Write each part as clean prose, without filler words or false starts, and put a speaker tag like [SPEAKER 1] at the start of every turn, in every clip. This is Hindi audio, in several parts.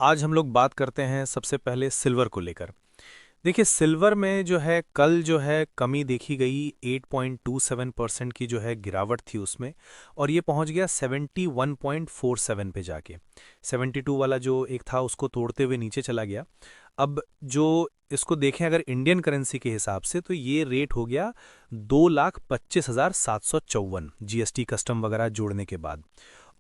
[SPEAKER 1] आज हम लोग बात करते हैं सबसे पहले सिल्वर को लेकर। देखिए सिल्वर में जो है कल जो है कमी देखी गई 8.27% की जो है गिरावट थी उसमें। और ये पहुंच गया 71.47 पे जाके। 72 वाला जो एक था उसको तोड़ते हुए नीचे चला गया। अब जो इसको देखें अगर इंडियन करेंसी के हिसाब से तो ये रेट हो गया 2,25,754 जीएसटी कस्टम वगैरह जोड़ने के बाद।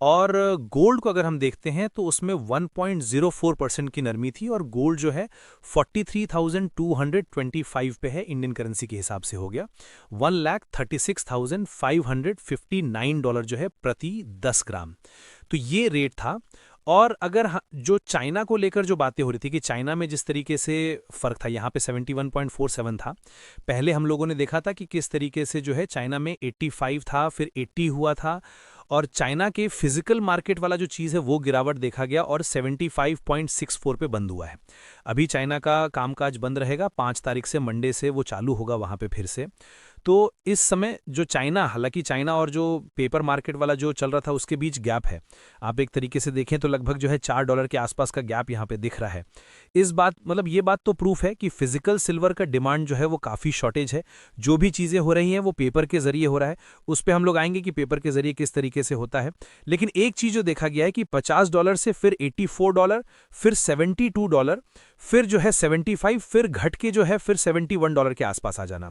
[SPEAKER 1] और गोल्ड को अगर हम देखते हैं तो उसमें 1.04% की नरमी थी और गोल्ड जो है 43,225 पे है, इंडियन करेंसी के हिसाब से हो गया 1,36,559 डॉलर जो है प्रति 10 ग्राम। तो ये रेट था। और अगर जो चाइना को लेकर जो बातें हो रही थी कि चाइना में जिस तरीके से फ़र्क था, यहाँ पे 71.47 था। पहले हम लोगों ने देखा था कि किस तरीके से जो है चाइना में 85 था, फिर 80 हुआ था। और चाइना के फिजिकल मार्केट वाला जो चीज़ है वो गिरावट देखा गया और 75.64 पे बंद हुआ है। अभी चाइना का कामकाज बंद रहेगा, 5 तारीख से मंडे से वो चालू होगा वहाँ पे फिर से। तो इस समय जो चाइना, हालांकि चाइना और जो पेपर मार्केट वाला जो चल रहा था उसके बीच गैप है। आप एक तरीके से देखें तो लगभग जो है $4 के आसपास का गैप यहाँ पे दिख रहा है। इस बात मतलब ये बात तो प्रूफ है कि फिजिकल सिल्वर का डिमांड जो है वो काफ़ी शॉर्टेज है। जो भी चीज़ें हो रही हैं वो पेपर के जरिए हो रहा है। उस पर हम लोग आएंगे कि पेपर के जरिए किस तरीके से होता है। लेकिन एक चीज़ जो देखा गया है कि $50 से फिर $84, फिर $72, फिर जो है 75, फिर घट के जो है फिर $71 के आसपास आ जाना।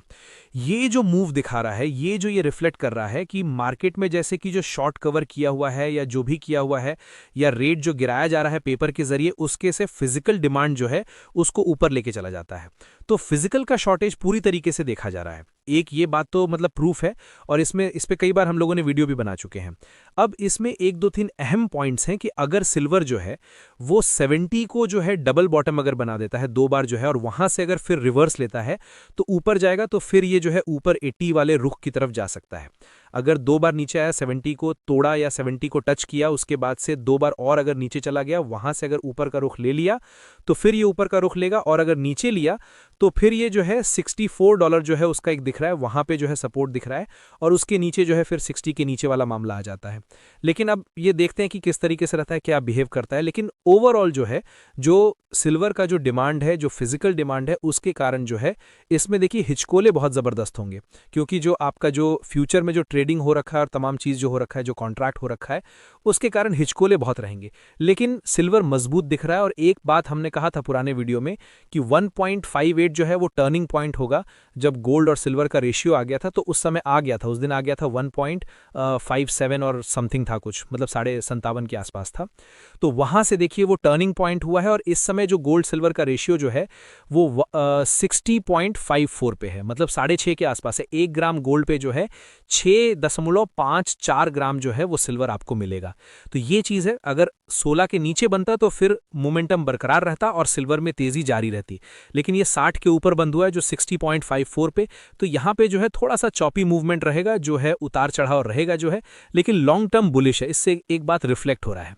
[SPEAKER 1] ये जो मूव दिखा रहा है, ये रिफ्लेक्ट कर रहा है कि मार्केट में जैसे कि जो शॉर्ट कवर किया हुआ है या जो भी किया हुआ है या रेट जो गिराया जा रहा है पेपर के जरिए, उसके से फिजिकल डिमांड जो है उसको ऊपर लेके चला जाता है। तो फिजिकल का शॉर्टेज पूरी तरीके से देखा जा रहा है। एक ये बात तो मतलब प्रूफ है और इस पे कई बार हम लोगों ने वीडियो भी बना चुके हैं। अब इसमें एक दो तीन अहम पॉइंट्स हैं कि अगर सिल्वर जो है वो 70 को जो है डबल बॉटम अगर बना देता है 2 बार जो है और वहां से अगर फिर रिवर्स लेता है तो ऊपर जाएगा, तो फिर ये जो है ऊपर 80 वाले रुख की तरफ जा सकता है। अगर 2 बार नीचे आया, 70 को तोड़ा या 70 को टच किया, उसके बाद से 2 बार और अगर नीचे चला गया, वहां से अगर ऊपर का रुख ले लिया तो फिर ये ऊपर का रुख लेगा। और अगर नीचे लिया तो फिर ये जो है $64 जो है उसका एक दिख रहा है, वहां पे जो है सपोर्ट दिख रहा है और उसके नीचे जो है फिर 60 के नीचे वाला मामला आ जाता है। लेकिन अब ये देखते हैं कि किस तरीके से रहता है, क्या बिहेव करता है। लेकिन ओवरऑल जो है जो सिल्वर का जो डिमांड है, जो फिजिकल डिमांड है, उसके कारण जो है इसमें देखिए हिचकोले बहुत ज़बरदस्त होंगे। क्योंकि जो आपका जो फ्यूचर में जो ट्रेडिंग हो रखा है और तमाम चीज़ जो हो रखा है, जो कॉन्ट्रैक्ट हो रखा है, उसके कारण हिचकोले बहुत रहेंगे। लेकिन सिल्वर मजबूत दिख रहा है। और एक बात हमने कहा था पुराने वीडियो में कि 1.58 जो है वो टर्निंग पॉइंट होगा। जब गोल्ड और सिल्वर का रेशियो आ गया था तो उस समय आ गया था, उस दिन आ गया था 1.57 और समथिंग था कुछ, मतलब 57.5 के आसपास था। तो वहां से देखिए वो टर्निंग पॉइंट हुआ है और इस समय जो गोल्ड सिल्वर का रेशियो जो है वो 60.54 पे है, मतलब 6.5 के आसपास है। 1 ग्राम गोल्ड पे जो है 6.54 ग्राम जो है वो सिल्वर आपको मिलेगा। तो ये चीज़ है, अगर 16 के नीचे बनता तो फिर मोमेंटम बरकरार रहता और सिल्वर में तेजी जारी रहती। लेकिन ये 60 के ऊपर बंद हुआ है जो 60.54 पे, तो यहाँ पे जो है थोड़ा सा चॉपी मूवमेंट रहेगा, जो है उतार चढ़ाव रहेगा जो है, लेकिन लॉन्ग टर्म बुलिश है। इससे एक बात रिफ्लेक्ट हो रहा है।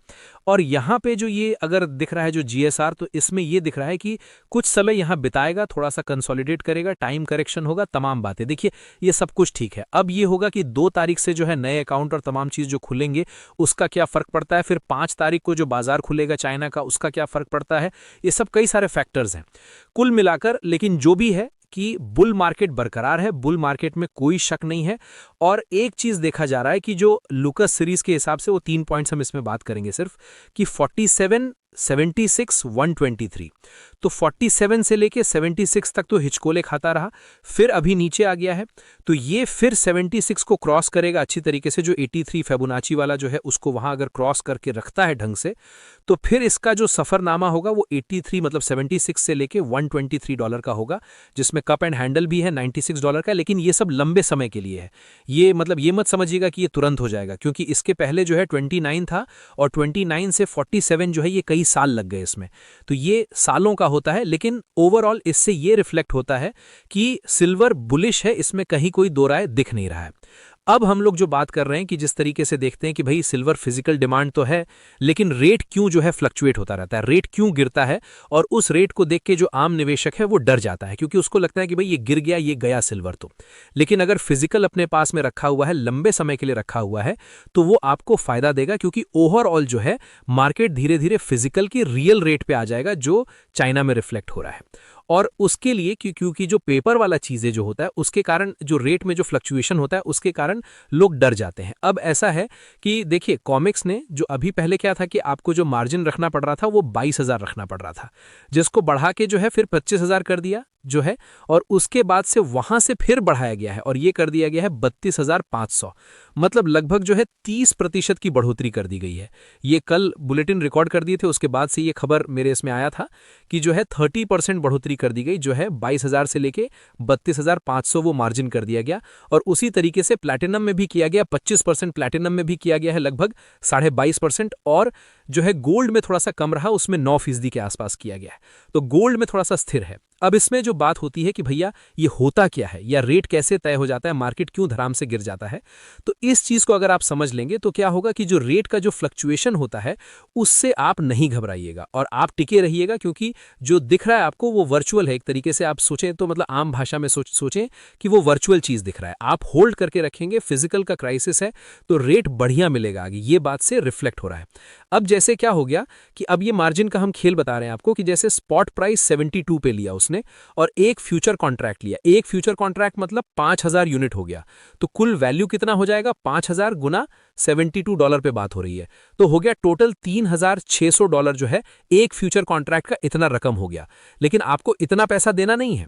[SPEAKER 1] और यहाँ पे जो ये अगर दिख रहा है जो जीएसआर, तो इसमें ये दिख रहा है कि कुछ समय यहाँ बिताएगा, थोड़ा सा कंसोलिडेट करेगा, टाइम करेक्शन होगा, तमाम बातें देखिए ये सब कुछ ठीक है। अब ये होगा कि 2 तारीख से जो है नए अकाउंट और तमाम चीज़ जो खुलेंगे उसका क्या फ़र्क पड़ता है, फिर 5 तारीख को जो बाजार खुलेगा चाइना का उसका क्या फ़र्क पड़ता है। ये सब कई सारे फैक्टर्स हैं कुल मिलाकर। लेकिन जो भी है कि बुल मार्केट बरकरार है, बुल मार्केट में कोई शक नहीं है। और एक चीज देखा जा रहा है कि जो लुकस सीरीज के हिसाब से वो 3 पॉइंट्स हम इसमें बात करेंगे सिर्फ, कि 47, 76, 123। तो 47 से लेके 76 तक तो हिचकोले खाता रहा, फिर अभी नीचे आ गया है। तो ये फिर 76 को क्रॉस करेगा अच्छी तरीके से, जो 83 फेबोनाची वाला जो है उसको वहां अगर क्रॉस करके रखता है ढंग से, तो फिर इसका जो सफरनामा होगा वो 83 मतलब 76 से लेके $123 का होगा, जिसमें कप एंड हैंडल भी है $96 का। लेकिन ये सब लंबे समय के लिए है। ये मतलब ये मत समझिएगा कि ये तुरंत हो जाएगा, क्योंकि इसके पहले जो है 29 था और 29 से 47 जो है ये कई साल लग गए इसमें। तो ये सालों का होता है। लेकिन ओवरऑल इससे ये रिफ्लेक्ट होता है कि सिल्वर बुलिश है, इसमें कहीं कोई दो राय दिख नहीं रहा है। अब हम लोग जो बात कर रहे हैं कि जिस तरीके से देखते हैं कि भाई सिल्वर फिजिकल डिमांड तो है, लेकिन रेट क्यों जो है फ्लक्चुएट होता रहता है, रेट क्यों गिरता है, और उस रेट को देख के जो आम निवेशक है वो डर जाता है, क्योंकि उसको लगता है कि भाई ये गिर गया, ये गया सिल्वर तो। लेकिन अगर फिजिकल अपने पास में रखा हुआ है, लंबे समय के लिए रखा हुआ है, तो वो आपको फायदा देगा, क्योंकि ओवरऑल जो है मार्केट धीरे धीरे फिजिकल की रियल रेट पे आ जाएगा जो चाइना में रिफ्लेक्ट हो रहा है। और उसके लिए क्योंकि जो पेपर वाला चीज़ें जो होता है उसके कारण जो रेट में जो फ्लक्चुएशन होता है उसके कारण लोग डर जाते हैं। अब ऐसा है कि देखिए कॉमिक्स ने जो अभी पहले क्या था कि आपको जो मार्जिन रखना पड़ रहा था वो 22,000 रखना पड़ रहा था, जिसको बढ़ा के जो है फिर 25,000 कर दिया जो है, और उसके बाद से वहां से फिर बढ़ाया गया है और ये कर दिया गया है 32,500। मतलब लगभग जो है 30% की बढ़ोतरी कर दी गई है। ये कल बुलेटिन रिकॉर्ड कर दिए थे, उसके बाद से ये खबर मेरे इसमें आया था कि जो है 30% बढ़ोतरी कर दी गई, जो है 22,000 से लेके 32,500 वो मार्जिन कर दिया गया। और उसी तरीके से प्लैटिनम में भी किया गया, 25% प्लैटिनम में भी किया गया है, लगभग 22.5%। और जो है गोल्ड में थोड़ा सा कम रहा, उसमें 9% के आसपास किया गया है। तो गोल्ड में थोड़ा सा स्थिर है। अब इसमें जो बात होती है कि भैया ये होता क्या है, या रेट कैसे तय हो जाता है, मार्केट क्यों धड़ाम से गिर जाता है, तो इस चीज को अगर आप समझ लेंगे तो क्या होगा कि जो रेट का जो फ्लक्चुएशन होता है उससे आप नहीं घबराइएगा और आप टिके रहिएगा, क्योंकि जो दिख रहा है आपको वो वर्चुअल है। एक तरीके से आप सोचें तो मतलब आम भाषा में सोचें कि वो वर्चुअल चीज दिख रहा है, आप होल्ड करके रखेंगे। फिजिकल का क्राइसिस है तो रेट बढ़िया मिलेगा आगे, ये बात से रिफ्लेक्ट हो रहा है। अब जैसे क्या हो गया कि अब ये मार्जिन का हम खेल बता रहे हैं आपको कि जैसे स्पॉट प्राइस 72 पे लिया उसने और एक फ्यूचर कॉन्ट्रैक्ट लिया, एक फ्यूचर कॉन्ट्रैक्ट मतलब 5,000 यूनिट हो गया, तो कुल वैल्यू कितना हो जाएगा, 5,000 गुना $72 पे बात हो रही है, तो हो गया टोटल $3,600 जो है एक फ्यूचर कॉन्ट्रैक्ट का, इतना रकम हो गया। लेकिन आपको इतना पैसा देना नहीं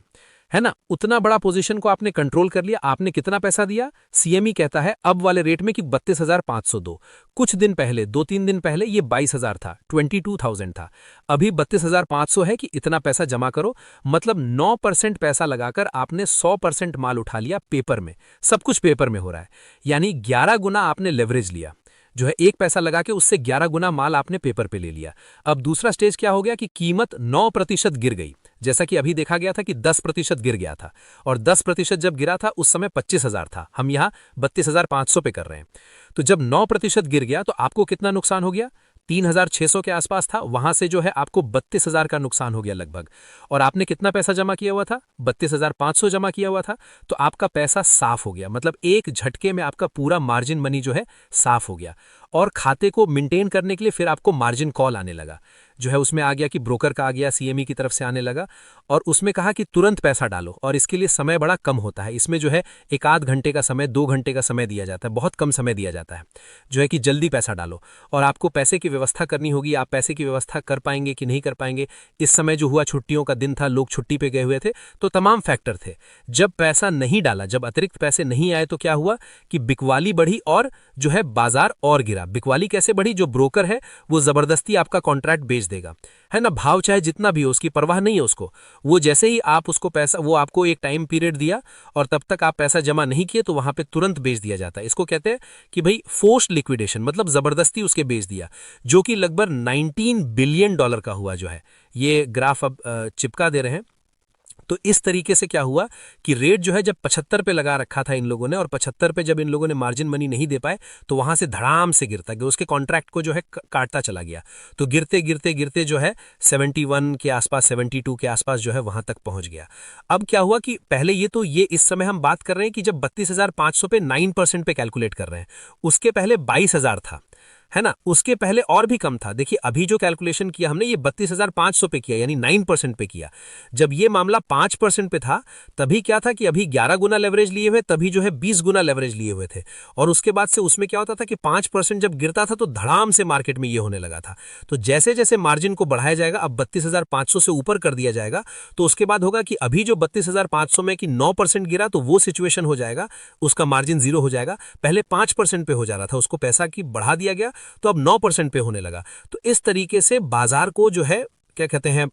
[SPEAKER 1] है ना, उतना बड़ा पोजीशन को आपने कंट्रोल कर लिया। आपने कितना पैसा दिया, सीएमई कहता है अब वाले रेट में कि 32,500 दो। कुछ दिन पहले 2-3 दिन पहले ये 22,000 था, 22,000 था, अभी 32,500 है कि इतना पैसा जमा करो। मतलब 9% पैसा लगाकर आपने 100% माल उठा लिया पेपर में, सब कुछ पेपर में हो रहा है, यानी 11 गुना आपने लेवरेज लिया, जो है एक पैसा लगा के उससे 11 गुना माल आपने पेपर पे ले लिया। अब दूसरा स्टेज क्या हो गया कि कीमत 9% गिर गई, जैसा कि अभी देखा गया था कि 10% गिर गया था, और 10% जब गिरा था उस समय 25,000 था, हम यहाँ 32,500 पे कर रहे हैं। तो जब 9% गिर गया तो आपको कितना नुकसान हो गया, 3,600 के आसपास था, वहां से जो है आपको 32,000 का नुकसान हो गया लगभग। और आपने कितना पैसा जमा किया हुआ था, 32,500 जमा किया हुआ था, तो आपका पैसा साफ हो गया। मतलब एक झटके में आपका पूरा मार्जिन मनी जो है साफ हो गया। और खाते को मेंटेन करने के लिए फिर आपको मार्जिन कॉल आने लगा, जो है उसमें आ गया कि ब्रोकर का आ गया, सीएमई की तरफ से आने लगा, और उसमें कहा कि तुरंत पैसा डालो, और इसके लिए समय बड़ा कम होता है। इसमें जो है 1-8 घंटे का समय, 2 घंटे का समय दिया जाता है, बहुत कम समय दिया जाता है, जो है कि जल्दी पैसा डालो। और आपको पैसे की व्यवस्था करनी होगी, आप पैसे की व्यवस्था कर पाएंगे कि नहीं कर पाएंगे। इस समय जो हुआ छुट्टियों का दिन था, लोग छुट्टी पे गए हुए थे, तो तमाम फैक्टर थे। जब पैसा नहीं डाला, जब अतिरिक्त पैसे नहीं आए, तो क्या हुआ कि बिकवाली बढ़ी और जो है बाजार और गिरा। बिकवाली कैसे बढ़ी, जो ब्रोकर है वो जबरदस्ती आपका कॉन्ट्रैक्ट बेच देगा, है ना, भाव चाहे जितना भी हो, उसकी परवाह नहीं है उसको। वो जैसे ही आप उसको पैसा, वो आपको एक टाइम पीरियड दिया और तब तक आप पैसा जमा नहीं किए तो वहां पे तुरंत बेच दिया जाता है। इसको कहते हैं कि भाई फोर्स्ड लिक्विडेशन, मतलब जबरदस्ती उसके बेच दिया, जो कि लगभग $19 बिलियन का हुआ। जो है ये ग्राफ अब चिपका दे रहे हैं। तो इस तरीके से क्या हुआ कि रेट जो है जब 75 पे लगा रखा था इन लोगों ने, और 75 पे जब इन लोगों ने मार्जिन मनी नहीं दे पाए तो वहां से धड़ाम से गिरता गया, उसके कॉन्ट्रैक्ट को जो है काटता चला गया। तो गिरते गिरते गिरते जो है 71 के आसपास, 72 के आसपास जो है वहां तक पहुंच गया। अब क्या हुआ कि पहले ये इस समय हम बात कर रहे हैं कि जब 32,500 पे 9% पे कैलकुलेट कर रहे हैं, उसके पहले 22,000 था, है ना, उसके पहले और भी कम था। देखिए अभी जो कैलकुलेशन किया हमने ये 32,500 पे किया, यानी 9% पे किया। जब ये मामला 5% पे था तभी क्या था कि अभी 11 गुना लेवरेज लिए हुए, तभी जो है 20 गुना लेवरेज लिए हुए थे। और उसके बाद से उसमें क्या होता था कि 5% जब गिरता था तो धड़ाम से मार्केट में ये होने लगा था। तो जैसे जैसे मार्जिन को बढ़ाया जाएगा, अब 32,500 से ऊपर कर दिया जाएगा, तो उसके बाद होगा कि अभी जो 32,500 में कि 9% गिरा तो वो सिचुएशन हो जाएगा, उसका मार्जिन जीरो हो जाएगा। पहले 5% पे हो जा रहा था, उसको पैसा की बढ़ा दिया गया तो अब 9% पे होने लगा। तो इस तरीके से बाजार को जो है
[SPEAKER 2] क्या कहते हैं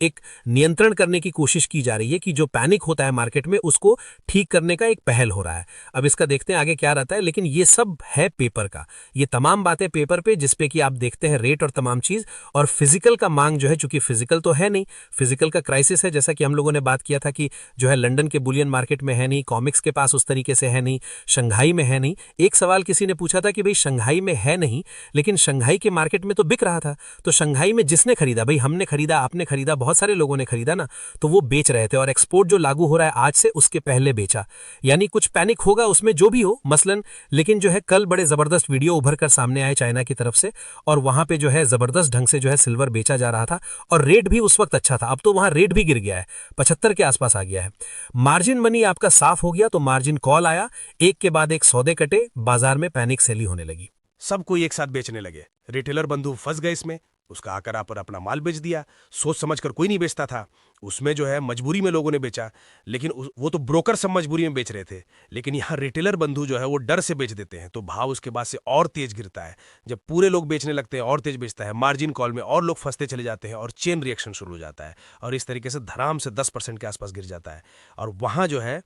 [SPEAKER 2] एक नियंत्रण करने की कोशिश की जा रही है कि जो पैनिक होता है मार्केट में उसको ठीक करने का एक पहल हो रहा है। अब इसका देखते हैं आगे क्या रहता है, लेकिन ये सब है पेपर का, ये तमाम बातें पेपर पे जिसपे कि आप देखते हैं रेट और तमाम चीज। और फिजिकल का मांग जो है, चूंकि फिजिकल तो है नहीं, फिजिकल का क्राइसिस है, जैसा कि हम लोगों ने बात किया था कि जो है लंदन के बुलियन मार्केट में है नहीं, कॉमिक्स के पास उस तरीके से है नहीं, शंघाई में है नहीं। एक सवाल किसी ने पूछा था कि भाई शंघाई में है नहीं, लेकिन शंघाई के मार्केट में तो बिक रहा था। तो शंघाई में जिसने खरीदा, भाई हमने खरीदा, आपने खरीदा, बहुत सारे लोगों ने खरीदा ना, तो वो बेच रहे थे। और एक्सपोर्ट जो लागू हो रहा है आज से, उसके पहले बेचा। यानी कुछ पैनिक होगा उसमें जो भी हो मसलन, लेकिन जो है कल बड़े जबरदस्त वीडियो उभर कर सामने आए चाइना की तरफ से, और वहां पे जो है जबरदस्त ढंग से जो है सिल्वर बेचा जा रहा था और रेट भी उस वक्त अच्छा था। अब तो वहां रेट भी गिर गया है, 75 के आसपास आ गया है। मार्जिन मनी आपका साफ हो गया तो मार्जिन कॉल आया, एक के बाद एक सौदे कटे, बाजार में पैनिक सेली होने लगी।
[SPEAKER 3] सब कोई एक साथ बेचने लगे, रिटेलर बंधु फंस गए इसमें, उसका आकर पर अपना माल बेच दिया। सोच समझकर कोई नहीं बेचता था, उसमें जो है मजबूरी में लोगों ने बेचा, लेकिन वो तो ब्रोकर सब मजबूरी में बेच रहे थे। लेकिन यहाँ रिटेलर बंधु जो है वो डर से बेच देते हैं, तो भाव उसके बाद से और तेज गिरता है। जब पूरे लोग बेचने लगते हैं और तेज बेचता है, मार्जिन कॉल में और लोग फंसते चले जाते हैं और चेन रिएक्शन शुरू हो जाता है, और इस तरीके से धड़ाम से 10% के आसपास गिर जाता है। और वहाँ जो है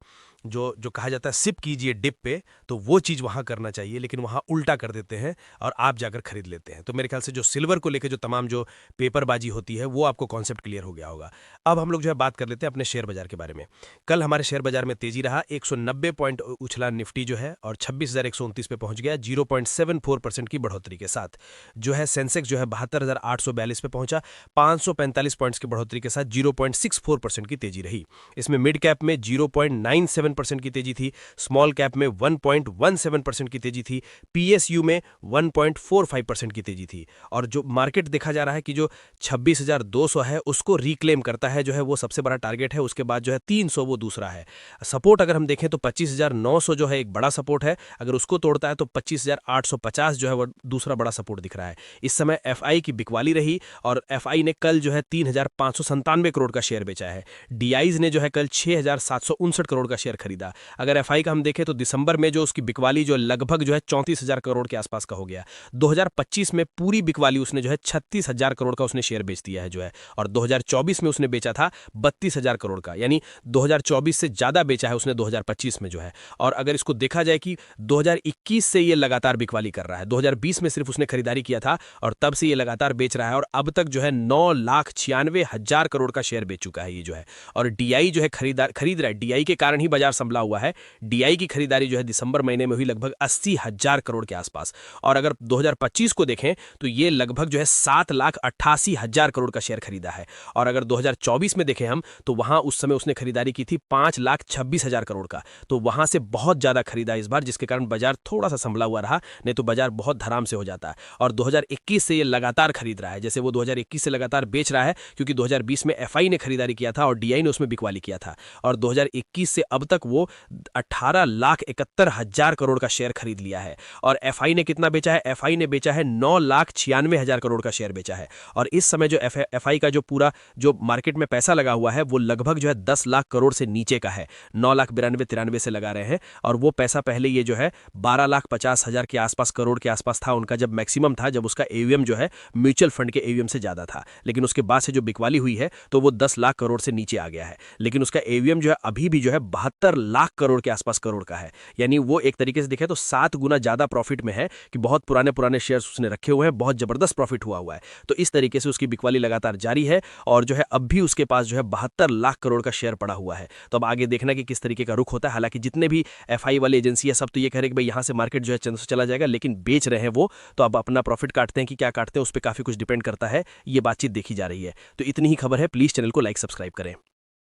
[SPEAKER 3] जो कहा जाता है सिप कीजिए डिप पे, तो वो चीज़ वहाँ करना चाहिए, लेकिन वहाँ उल्टा कर देते हैं और आप जाकर खरीद लेते हैं। तो मेरे ख्याल से जो सिल्वर को लेकर जो तमाम जो पेपरबाजी होती है वो आपको कॉन्सेप्ट क्लियर हो गया होगा। अब हम लोग जो है बात कर लेते हैं अपने शेयर बाजार के बारे में। कल हमारे शेयर बाजार में तेजी रहा, 190 पॉइंट उछला निफ्टी जो है और 26,129 पे पहुंच गया, 0.74% की बढ़ोतरी के साथ। जो है सेंसेक्स जो है 72,842 पे पहुंचा, 545 पॉइंट्स की बढ़ोतरी के साथ 0.64% की तेजी रही। इसमें मिड कैप में 0.97% की तेजी थी, स्मॉल कैप में 1.17% की तेजी थी, पीएसयू में 1.45% की तेजी थी। और जो मार्केट देखा जा रहा है कि जो 26,200 है उसको रिक्लेम करता है, जो है वो सबसे बड़ा टारगेट है। उसके बाद जो है 300 वो दूसरा है। सपोर्ट अगर हम देखें तो 25,900 जो है एक बड़ा सपोर्ट है, अगर उसको तोड़ता है तो 25,850 जो है वो दूसरा बड़ा सपोर्ट दिख रहा है। इस समय एफआई की बिकवाली रही और एफआई ने कल जो है 3,597 करोड़ का शेयर बेचा है। डीआईज ने जो है कल 6,759 करोड़ का शेयर खरीदा। अगर एफआई का हम देखें तो दिसंबर में जो उसकी बिकवाली जो लगभग जो है 34,000 करोड़ के आसपास का हो गया। 2025 में पूरी बिकवाली उसने जो है 36,000 करोड़ का उसने शेयर बेच दिया है जो है, और 2024 में उसने बेचा था 32,000 करोड़ का, यानी 2024 से ज्यादा बेचा है उसने 2025 में जो है। और अगर इसको देखा जाए कि 2021 से ये लगातार बिकवाली कर रहा है, 2020 में सिर्फ उसने खरीदारी किया था और तब से ये लगातार बेच रहा है, और अब तक जो है 9,96,000 करोड़ का शेयर बेच चुका है ये जो है। और डीआई जो है खरीद रहा है, डीआई के कारण ही बाजार संभला हुआ है। डीआई की खरीदारी जो है दिसंबर महीने में हुई लगभग 80,000 करोड़ के आसपास, और अगर 2025 को देखें तो ये लगभग जो है 7,88,000 करोड़ का शेयर खरीदा है। और अगर 2024 में देखें हम तो वहां उस समय उसने खरीदारी की थी 5,26,000 करोड़ का, तो वहां से बहुत ज्यादा खरीदा इस बार, जिसके कारण बाजार थोड़ा सा संभला हुआ रहा, नहीं तो बाजार बहुत धराम से हो जाता है। और 2021 से ये लगातार खरीद रहा है, जैसे वो 2021 से लगातार बेच रहा है, क्योंकि 2020 में एफआई ने खरीदारी किया था और डीआई ने उसमें बिकवाली किया था, और 2021 से अब तक वो 18,71,000 करोड़ का शेयर खरीद लिया है। और एफआई ने कितना बेचा है? एफआई ने बेचा है 9,96,000 करोड़ का शेयर बेचा है। और इस समय जो एफआई का जो पूरा जो मार्केट में पैसा लगा हुआ है वो लगभग जो है 10 लाख करोड़ से नीचे का है, 9,92,93 से लगा रहे हैं। और वो पैसा पहले ये जो है 12,50,000 के आसपास करोड़ के आसपास था उनका, जब मैक्सिमम था, जब उसका एवीएम जो है म्यूचुअल फंड के एवीएम से ज्यादा था। लेकिन उसके बाद से जो बिकवाली हुई है तो वो 10 लाख करोड़ से नीचे आ गया है, लेकिन उसका एवीएम जो है अभी भी जो है 72 लाख करोड़ के आसपास करोड़ का है। यानी वो एक तरीके से देखे तो 7 गुना ज्यादा प्रॉफिट में है, कि बहुत पुराने शेयर्स उसने रखे हुए हैं, बहुत जबरदस्त प्रॉफिट हुआ है। तो इस तरीके से उसकी बिकवाली लगातार जारी है, और जो है अब भी उसके पास जो है 72 लाख करोड़ का शेयर पड़ा हुआ है। तो अब आगे देखना कि किस तरीके का रुख होता है। हालांकि जितने भी एफआई वाली एजेंसी है सब तो ये कह रहे हैं कि भाई यहां से मार्केट जो है चला जाएगा, लेकिन बेच रहे हैं वो, तो अब अपना प्रॉफिट काटते हैं कि क्या काटते हैं उस पर काफी कुछ डिपेंड करता है। ये बातचीत देखी जा रही है। तो इतनी ही खबर है, प्लीज चैनल को लाइक सब्सक्राइब करें।